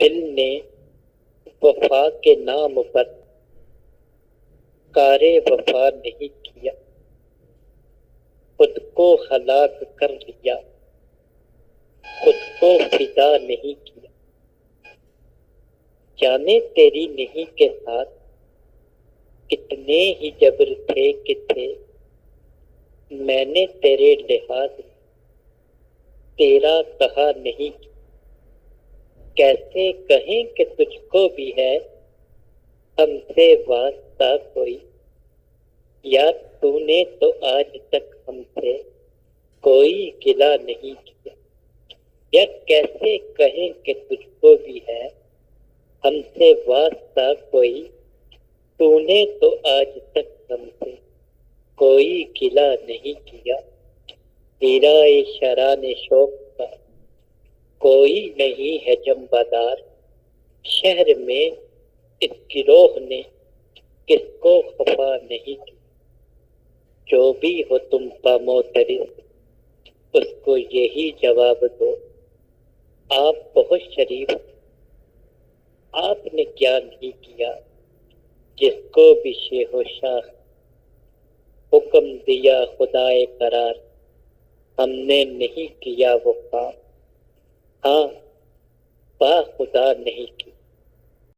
دل نے وفا کے نام پر کار وفا نہیں کیا، خود کو ہلاک کر لیا، خود کو فدا نہیں کیا۔ جانے تیری نہیں کے ساتھ کتنے ہی جبر تھے کہ تھے، میں نے تیرے لحاظ تیرا کہا نہیں کیا۔ کیسے کہیں کہ تجھ کو بھی ہے ہم سے واسطہ کوئی، یا تو نے تو آج تک ہم سے کوئی گلہ نہیں کیا۔ یا کیسے کہیں کہ تجھ کو بھی ہے ہم سے واسطہ کوئی، تو نے تو آج تک ہم سے کوئی گلہ نہیں کیا۔ تیرا شران شوق کا کوئی نہیں ہے جنبدار، شہر میں اس گروہ نے کس کو خفا نہیں کی۔ جو بھی ہو تم پا معترض اس کو یہی جواب دو، آپ بہت شریف، آپ نے کیا نہیں کیا۔ جس کو بھی شیخ و شاخ حکم دیا خدائے قرار، ہم نے نہیں کیا وہ کام، ہاں با خدا نہیں کیا۔